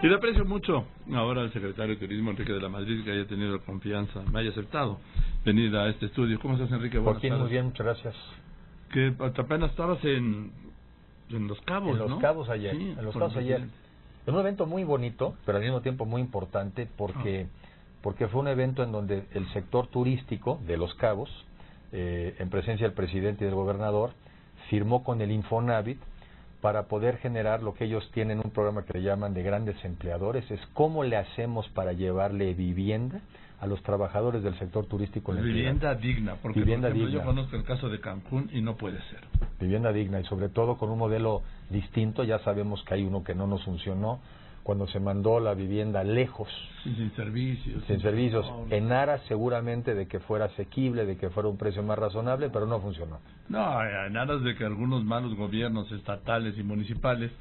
Y le aprecio mucho ahora al secretario de Turismo, Enrique de la Madrid, que haya tenido la confianza, me haya aceptado venir a este estudio. ¿Cómo estás, Enrique? Buenas Joaquín, tardes. muy bien, muchas gracias. Que apenas estabas en Los Cabos, ¿no? En Los Cabos ayer. Sí, en Los Cabos ayer. En un evento muy bonito, pero al mismo tiempo muy importante, porque fue un evento en donde el sector turístico de Los Cabos, en presencia del presidente y del gobernador, firmó con el Infonavit para poder generar lo que ellos tienen, un programa que le llaman de grandes empleadores, es cómo le hacemos para llevarle vivienda a los trabajadores del sector turístico. Vivienda digna, porque vivienda por ejemplo, digna. Yo conozco el caso de Cancún y no puede ser. Vivienda digna y sobre todo con un modelo distinto. Ya sabemos que hay uno que no nos funcionó cuando se mandó la vivienda lejos, sin servicios, en aras seguramente de que fuera asequible, de que fuera un precio más razonable, pero no funcionó. No, en aras de que algunos malos gobiernos estatales y municipales,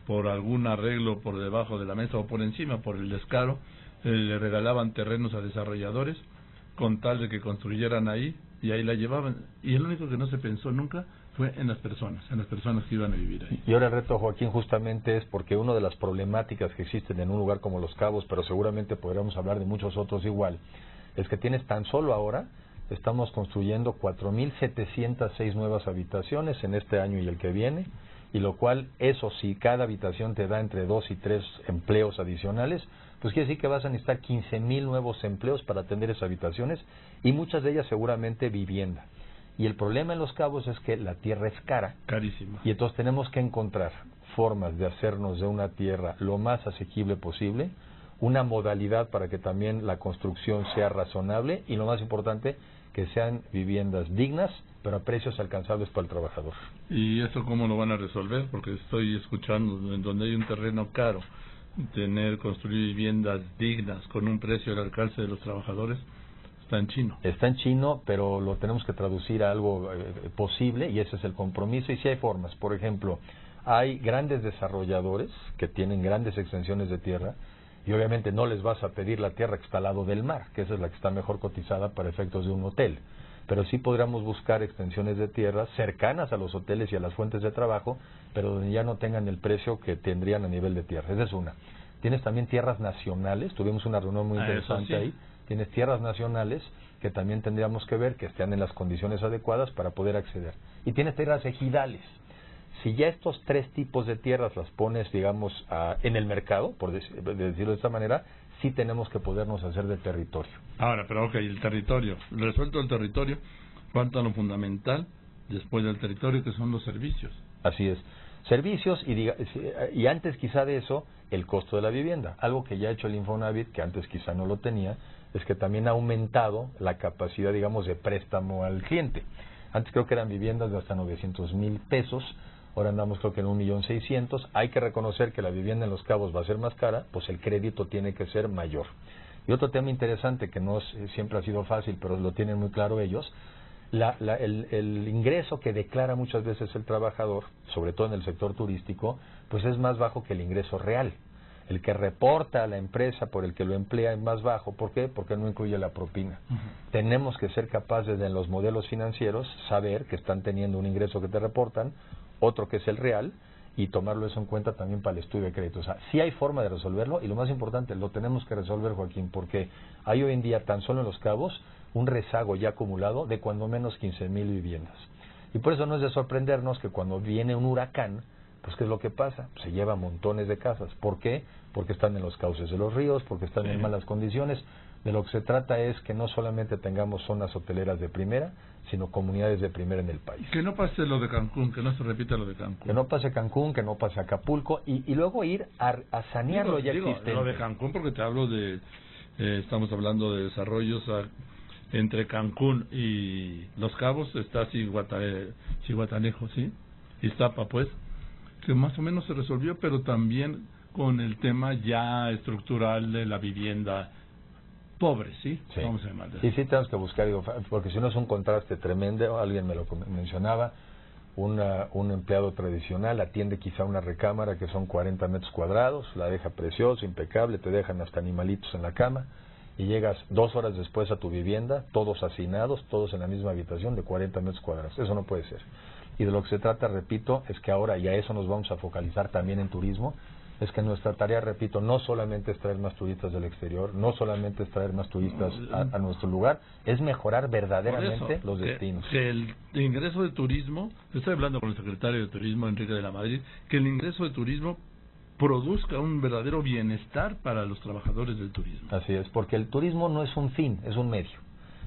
por algún arreglo por debajo de la mesa o por encima, por el descaro, le regalaban terrenos a desarrolladores con tal de que construyeran ahí y ahí la llevaban. Y el único que no se pensó nunca fue en las personas que iban a vivir ahí. Y ahora el reto, Joaquín, justamente es porque una de las problemáticas que existen en un lugar como Los Cabos, pero seguramente podríamos hablar de muchos otros igual, es que tienes tan solo ahora, estamos construyendo 4,706 nuevas habitaciones en este año y el que viene, y lo cual, eso sí, cada habitación te da entre 2 y 3 empleos adicionales, pues quiere decir que vas a necesitar 15,000 nuevos empleos para atender esas habitaciones, y muchas de ellas seguramente vivienda. Y el problema en Los Cabos es que la tierra es cara. Carísima. Y entonces tenemos que encontrar formas de hacernos de una tierra lo más asequible posible, una modalidad para que también la construcción sea razonable y lo más importante, que sean viviendas dignas, pero a precios alcanzables para el trabajador. ¿Y esto cómo lo van a resolver? Porque estoy escuchando, en donde hay un terreno caro, construir viviendas dignas con un precio al alcance de los trabajadores, está en chino. Está en chino, pero lo tenemos que traducir a algo posible, y ese es el compromiso. Y sí hay formas. Por ejemplo, hay grandes desarrolladores que tienen grandes extensiones de tierra, y obviamente no les vas a pedir la tierra que está al lado del mar, que esa es la que está mejor cotizada para efectos de un hotel. Pero sí podríamos buscar extensiones de tierra cercanas a los hoteles y a las fuentes de trabajo, pero donde ya no tengan el precio que tendrían a nivel de tierra. Esa es una. Tienes también tierras nacionales, tuvimos una reunión muy interesante ahí. Tienes tierras nacionales que también tendríamos que ver que estén en las condiciones adecuadas para poder acceder. Y tienes tierras ejidales. Si ya estos 3 tipos de tierras las pones, digamos, en el mercado, por decirlo de esta manera, sí tenemos que podernos hacer de territorio. Ahora, pero el territorio, resuelto el territorio, falta lo fundamental después del territorio, que son los servicios. Así es. Servicios y antes quizá de eso, el costo de la vivienda. Algo que ya ha hecho el Infonavit, que antes quizá no lo tenía, es que también ha aumentado la capacidad, digamos, de préstamo al cliente. Antes creo que eran viviendas de hasta 900,000 pesos, ahora andamos creo que en 1,600,000. Hay que reconocer que la vivienda en Los Cabos va a ser más cara, pues el crédito tiene que ser mayor. Y otro tema interesante que no siempre ha sido fácil, pero lo tienen muy claro ellos, el ingreso que declara muchas veces el trabajador, sobre todo en el sector turístico, pues es más bajo que el ingreso real. El que reporta a la empresa por el que lo emplea es más bajo. ¿Por qué? Porque no incluye la propina. Tenemos que ser capaces de, en los modelos financieros, saber que están teniendo un ingreso que te reportan, otro que es el real, y tomarlo eso en cuenta también para el estudio de crédito. O sea, sí hay forma de resolverlo, y lo más importante, lo tenemos que resolver, Joaquín, porque hay hoy en día, tan solo en Los Cabos, un rezago ya acumulado de cuando menos 15,000 viviendas. Y por eso no es de sorprendernos que cuando viene un huracán, pues ¿qué es lo que pasa? Se lleva montones de casas. ¿Por qué? Porque están en los cauces de los ríos, porque están en malas condiciones. De lo que se trata es que no solamente tengamos zonas hoteleras de primera, sino comunidades de primera en el país. Que no pase lo de Cancún, que no se repita lo de Cancún. Que no pase Cancún, que no pase Acapulco, y luego ir a sanear lo ya existente. Lo de Cancún, porque te hablo de, estamos hablando de desarrollos entre Cancún y Los Cabos, está Cihuatanejo, ¿sí? Iztapa, pues, que más o menos se resolvió, pero también con el tema ya estructural de la vivienda pobre, ¿sí? Vamos a llamarlo. Sí, tenemos que buscar, porque si no es un contraste tremendo. Alguien me lo mencionaba, un empleado tradicional atiende quizá una recámara que son 40 metros cuadrados, la deja preciosa, impecable, te dejan hasta animalitos en la cama, y llegas 2 horas después a tu vivienda, todos hacinados, todos en la misma habitación de 40 metros cuadrados. Eso no puede ser. Y de lo que se trata, repito, es que ahora, y a eso nos vamos a focalizar también en turismo, es que nuestra tarea, repito, no solamente es traer más turistas del exterior, no solamente es traer más turistas a nuestro lugar, es mejorar verdaderamente los destinos. Que el ingreso de turismo, estoy hablando con el secretario de Turismo, Enrique de la Madrid, que el ingreso de turismo produzca un verdadero bienestar para los trabajadores del turismo. Así es, porque el turismo no es un fin, es un medio.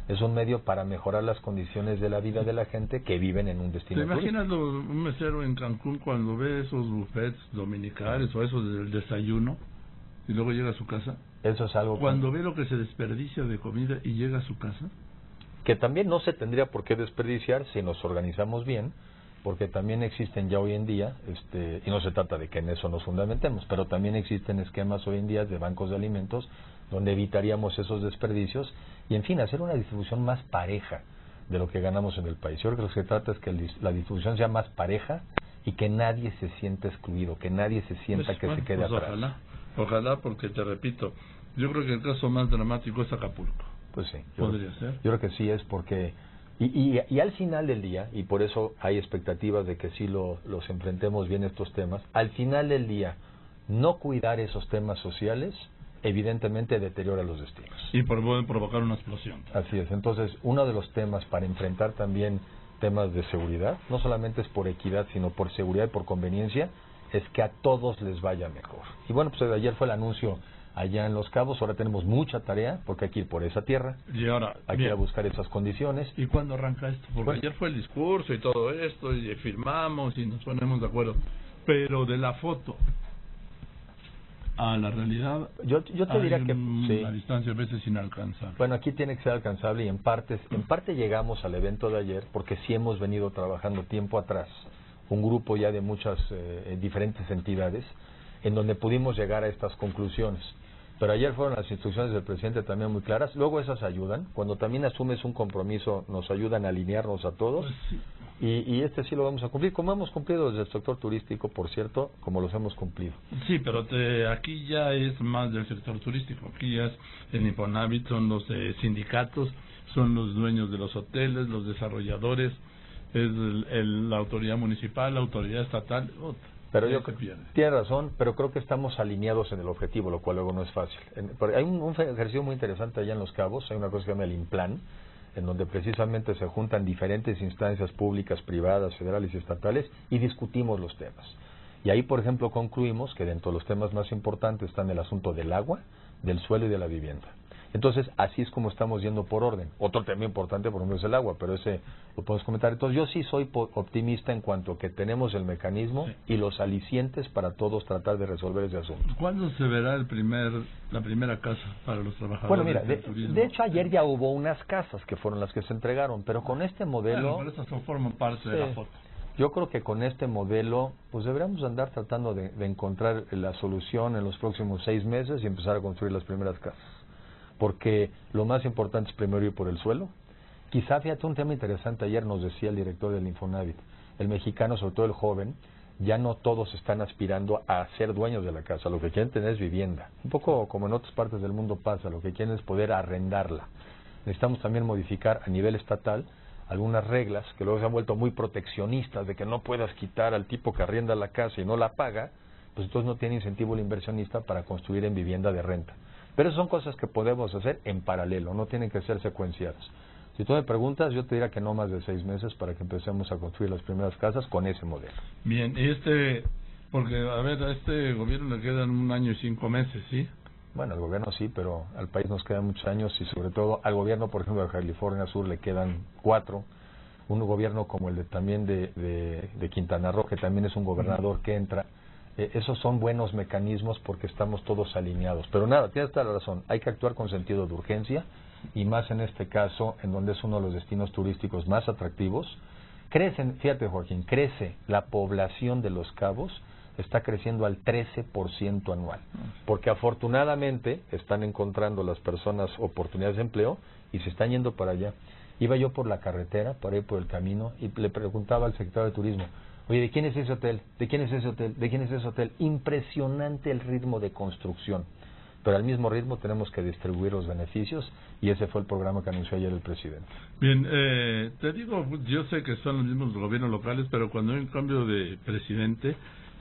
Es un medio para mejorar las condiciones de la vida de la gente que viven en un destino turístico. ¿Te imaginas un mesero en Cancún cuando ve esos buffets dominicales o esos del desayuno y luego llega a su casa? Eso es algo... Cuando ve lo que se desperdicia de comida y llega a su casa. Que también no se tendría por qué desperdiciar si nos organizamos bien, porque también existen ya hoy en día, y no se trata de que en eso nos fundamentemos, pero también existen esquemas hoy en día de bancos de alimentos donde evitaríamos esos desperdicios y, en fin, hacer una distribución más pareja de lo que ganamos en el país. Yo creo que lo que se trata es que la distribución sea más pareja y que nadie se sienta excluido, que nadie se sienta que se quede atrás. Ojalá, porque te repito, yo creo que el caso más dramático es Acapulco. Pues sí. Podría ser. Yo creo que sí es porque... Y al final del día, y por eso hay expectativas de que sí los enfrentemos bien estos temas, al final del día, no cuidar esos temas sociales evidentemente deteriora los destinos. Y pueden provocar una explosión. Así es. Entonces, uno de los temas para enfrentar también temas de seguridad, no solamente es por equidad, sino por seguridad y por conveniencia, es que a todos les vaya mejor. Y bueno, pues ayer fue el anuncio allá en Los Cabos, ahora tenemos mucha tarea porque hay que ir por esa tierra, y ahora hay que ir a buscar esas condiciones. ¿Y cuándo arranca esto? Porque bueno, ayer fue el discurso y todo esto, y firmamos y nos ponemos de acuerdo, pero de la foto a la realidad yo te diría que sí, la distancia a veces inalcanzable. Bueno, aquí tiene que ser alcanzable y en parte llegamos al evento de ayer porque sí hemos venido trabajando tiempo atrás, un grupo ya de muchas diferentes entidades en donde pudimos llegar a estas conclusiones. Pero ayer fueron las instrucciones del presidente también muy claras. Luego esas ayudan. Cuando también asumes un compromiso, nos ayudan a alinearnos a todos. Pues sí. Y sí lo vamos a cumplir. Como hemos cumplido desde el sector turístico, por cierto, como los hemos cumplido. Sí, pero aquí ya es más del sector turístico. Aquí ya es el Infonavit, son los sindicatos, son los dueños de los hoteles, los desarrolladores, es la autoridad municipal, la autoridad estatal. Pero tiene razón, pero creo que estamos alineados en el objetivo, lo cual luego no es fácil. Hay un ejercicio muy interesante allá en Los Cabos, hay una cosa que se llama el INPLAN, en donde precisamente se juntan diferentes instancias públicas, privadas, federales y estatales y discutimos los temas. Y ahí, por ejemplo, concluimos que dentro de los temas más importantes están el asunto del agua, del suelo y de la vivienda. Entonces, así es como estamos yendo por orden. Otro tema importante, por ejemplo, es el agua, pero ese lo podemos comentar. Entonces, yo sí soy optimista en cuanto a que tenemos el mecanismo y los alicientes para todos tratar de resolver ese asunto. ¿Cuándo se verá la primera casa para los trabajadores? Bueno, mira, del turismo? De hecho, ayer ya hubo unas casas que fueron las que se entregaron, pero con este modelo... Pero esas forman parte de la foto. Yo creo que con este modelo, pues deberíamos andar tratando de encontrar la solución en los próximos 6 meses y empezar a construir las primeras casas. Porque lo más importante es primero ir por el suelo. Quizá, fíjate, un tema interesante, ayer nos decía el director del Infonavit, el mexicano, sobre todo el joven, ya no todos están aspirando a ser dueños de la casa, lo que quieren tener es vivienda. Un poco como en otras partes del mundo pasa, lo que quieren es poder arrendarla. Necesitamos también modificar a nivel estatal algunas reglas que luego se han vuelto muy proteccionistas, de que no puedas quitar al tipo que arrienda la casa y no la paga, pues entonces no tiene incentivo el inversionista para construir en vivienda de renta. Pero son cosas que podemos hacer en paralelo, no tienen que ser secuenciadas. Si tú me preguntas, yo te diría que no más de 6 meses para que empecemos a construir las primeras casas con ese modelo. Bien, porque a ver, a este gobierno le quedan 1 año y 5 meses, ¿sí? Bueno, al gobierno sí, pero al país nos quedan muchos años y sobre todo al gobierno, por ejemplo, de California Sur le quedan 4. Un gobierno como el de Quintana Roo, que también es un gobernador que entra. Esos son buenos mecanismos porque estamos todos alineados. Pero nada, tienes toda la razón, hay que actuar con sentido de urgencia y más en este caso, en donde es uno de los destinos turísticos más atractivos. Fíjate Joaquín, crece la población de Los Cabos, está creciendo al 13% anual. Porque afortunadamente están encontrando las personas oportunidades de empleo y se están yendo para allá. Iba yo por la carretera, por ahí por el camino, y le preguntaba al secretario de Turismo, oye, ¿de quién es ese hotel? ¿De quién es ese hotel? ¿De quién es ese hotel? Impresionante el ritmo de construcción. Pero al mismo ritmo tenemos que distribuir los beneficios y ese fue el programa que anunció ayer el presidente. Bien, te digo, yo sé que son los mismos gobiernos locales, pero cuando hay un cambio de presidente,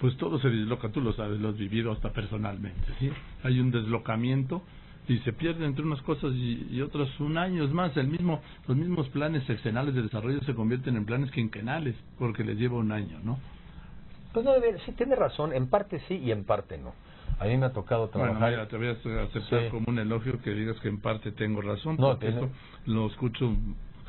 pues todo se disloca, tú lo sabes, lo has vivido hasta personalmente, ¿sí? Hay un deslocamiento y se pierden entre unas cosas y otras un año. Es más, los mismos planes sexenales de desarrollo se convierten en planes quinquenales porque les lleva un año, ¿no? Pues no, sí, tiene razón, en parte sí y en parte no. A mí me ha tocado trabajar... Bueno, mira, te voy a aceptar como un elogio que digas que en parte tengo razón, porque esto lo escucho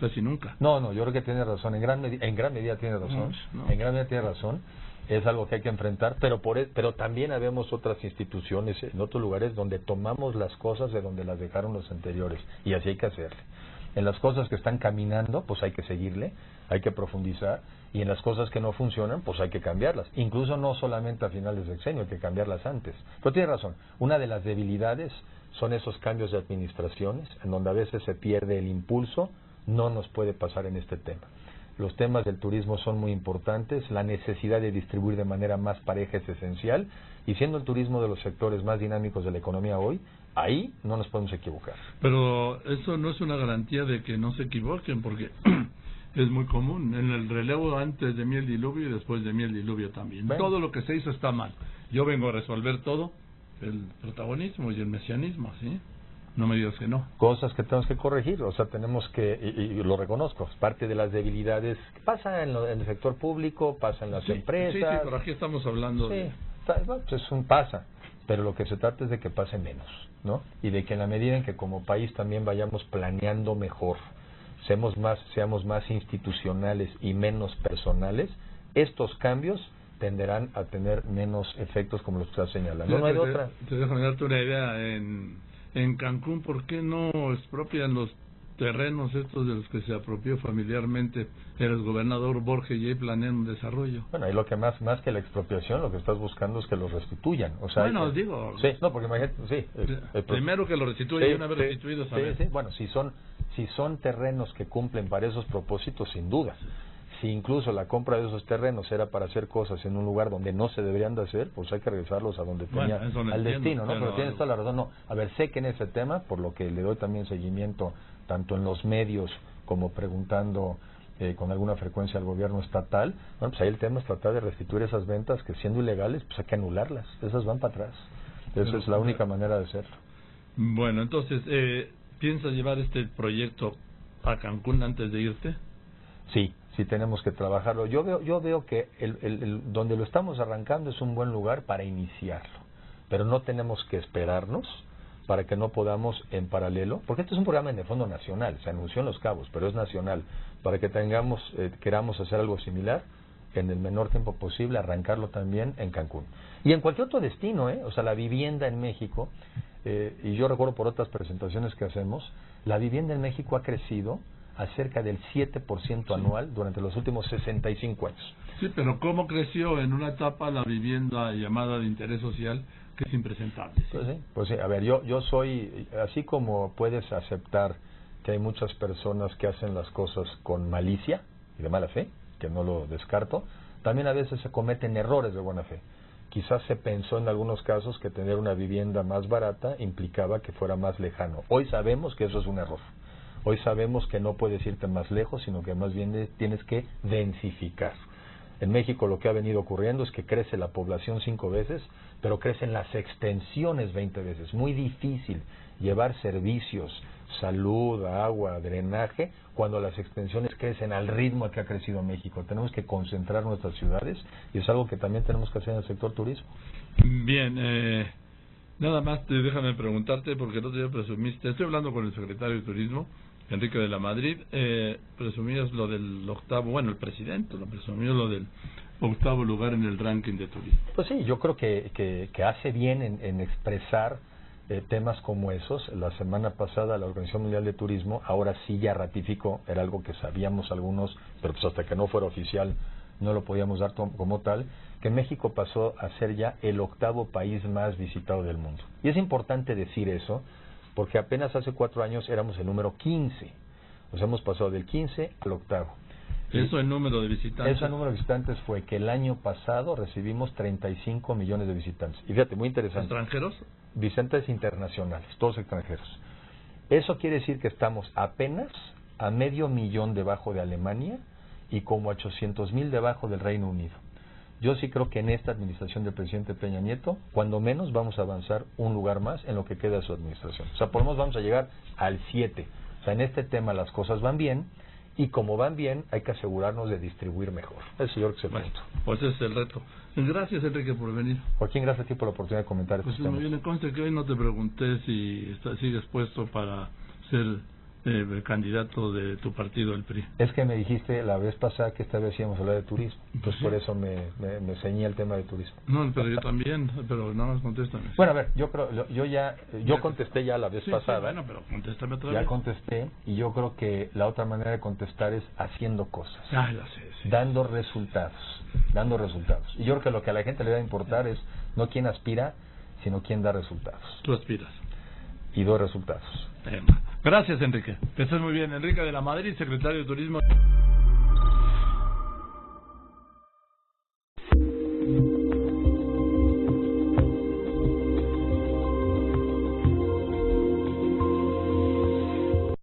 casi nunca. No, yo creo que tiene razón, en gran medida tiene razón, en gran medida tiene razón, es algo que hay que enfrentar, pero también habemos otras instituciones en otros lugares donde tomamos las cosas de donde las dejaron los anteriores, y así hay que hacerle. En las cosas que están caminando, pues hay que seguirle, hay que profundizar, y en las cosas que no funcionan, pues hay que cambiarlas. Incluso no solamente a finales de sexenio, hay que cambiarlas antes. Pero tiene razón, una de las debilidades son esos cambios de administraciones, en donde a veces se pierde el impulso. No nos puede pasar en este tema. Los temas del turismo son muy importantes, la necesidad de distribuir de manera más pareja es esencial, y siendo el turismo de los sectores más dinámicos de la economía hoy, ahí no nos podemos equivocar. Pero eso no es una garantía de que no se equivoquen, porque es muy común, en el relevo antes de mí el diluvio y después de mí el diluvio también. Bueno. Todo lo que se hizo está mal. Yo vengo a resolver todo, el protagonismo y el mesianismo, ¿sí? No me digas que no. Cosas que tenemos que corregir, o sea, tenemos que, y lo reconozco, parte de las debilidades que pasa en el sector público, pasa en las empresas. Sí, pero aquí estamos hablando de... Pues pasa, pero lo que se trata es de que pase menos, ¿no? Y de que en la medida en que como país también vayamos planeando mejor, seamos más institucionales y menos personales, estos cambios tenderán a tener menos efectos como los que estás señalando. No hay otra. Te dejo darte una idea. En Cancún, ¿por qué no expropian los terrenos estos de los que se apropió familiarmente el gobernador Borges y ahí planean un desarrollo? Bueno, ahí lo que más que la expropiación, lo que estás buscando es que los restituyan. O sea, bueno, digo... Sí, no, porque imagínate, primero que lo restituyan y una vez restituidos, a ver. Sí, bueno, si son terrenos que cumplen para esos propósitos, sin duda. Si incluso la compra de esos terrenos era para hacer cosas en un lugar donde no se deberían de hacer, pues hay que regresarlos a donde tenía al destino, ¿no? Pero tienes toda la razón, no. A ver, sé que en ese tema, por lo que le doy también seguimiento, tanto en los medios como preguntando con alguna frecuencia al gobierno estatal, bueno, pues ahí el tema es tratar de restituir esas ventas que siendo ilegales, pues hay que anularlas, esas van para atrás. Esa es la única manera de hacerlo. Bueno, entonces, ¿piensas llevar este proyecto a Cancún antes de irte? Sí tenemos que trabajarlo. Yo veo que donde lo estamos arrancando es un buen lugar para iniciarlo, pero no tenemos que esperarnos para que no podamos en paralelo, porque este es un programa en el fondo nacional, se anunció en Los Cabos, pero es nacional, para que queramos hacer algo similar en el menor tiempo posible, arrancarlo también en Cancún. Y en cualquier otro destino, o sea, la vivienda en México, y yo recuerdo por otras presentaciones que hacemos, la vivienda en México ha crecido a cerca del 7% anual durante los últimos 65 años. Sí, pero ¿cómo creció en una etapa la vivienda llamada de interés social, que es impresentable? ¿Sí? Pues sí, a ver, yo soy, así como puedes aceptar que hay muchas personas que hacen las cosas con malicia y de mala fe, que no lo descarto, también a veces se cometen errores de buena fe. Quizás se pensó en algunos casos que tener una vivienda más barata implicaba que fuera más lejano. Hoy sabemos que eso es un error. Hoy sabemos que no puedes irte más lejos, sino que más bien tienes que densificar. En México lo que ha venido ocurriendo es que crece la población 5 veces, pero crecen las extensiones 20 veces. Muy difícil llevar servicios, salud, agua, drenaje, cuando las extensiones crecen al ritmo que ha crecido México. Tenemos que concentrar nuestras ciudades y es algo que también tenemos que hacer en el sector turismo. Bien, nada más déjame preguntarte, porque el otro día presumiste, estoy hablando con el secretario de Turismo, Enrique de la Madrid, presumías lo del octavo, bueno, el presidente lo presumió, lo del octavo lugar en el ranking de turismo. Pues sí, yo creo que hace bien en expresar temas como esos. La semana pasada la Organización Mundial de Turismo, ahora sí ya ratificó, era algo que sabíamos algunos, pero pues hasta que no fuera oficial no lo podíamos dar como tal, que México pasó a ser ya el octavo país más visitado del mundo. Y es importante decir eso, porque apenas hace 4 años éramos el número 15. O sea, hemos pasado del 15 al octavo. Eso en número de visitantes. Eso en número de visitantes fue que el año pasado recibimos 35 millones de visitantes. Y fíjate, muy interesante. ¿Extranjeros? Visitantes internacionales, todos extranjeros. Eso quiere decir que estamos apenas a 500,000 debajo de Alemania y como a 800,000 debajo del Reino Unido. Yo sí creo que en esta administración del presidente Peña Nieto, cuando menos vamos a avanzar un lugar más en lo que queda de su administración. O sea, por lo menos vamos a llegar al 7. O sea, en este tema las cosas van bien, y como van bien, hay que asegurarnos de distribuir mejor. Eso yo creo que es el punto. Pues ese es el reto. Gracias, Enrique, por venir. Joaquín, gracias a ti por la oportunidad de comentar Pues estos muy temas. bien, conste que hoy no te pregunté si sigues puesto para ser el candidato de tu partido, el PRI. Es que me dijiste la vez pasada que esta vez íbamos a hablar de turismo, pues Sí. por eso me ceñí al tema de turismo. No, pero yo también, pero nada más contéstame. Bueno, a ver, yo contesté ya la vez Sí, pasada. sí, bueno, pero contéstame otra Ya vez. contesté, y yo creo que la otra manera de contestar es haciendo cosas, Ah, ya sé, sí. dando resultados. Y yo creo que lo que a la gente le va a importar es no quién aspira, sino quién da resultados. Tú aspiras. Y doy resultados. Gracias, Enrique. Que estés muy bien. Enrique de la Madrid, secretario de Turismo.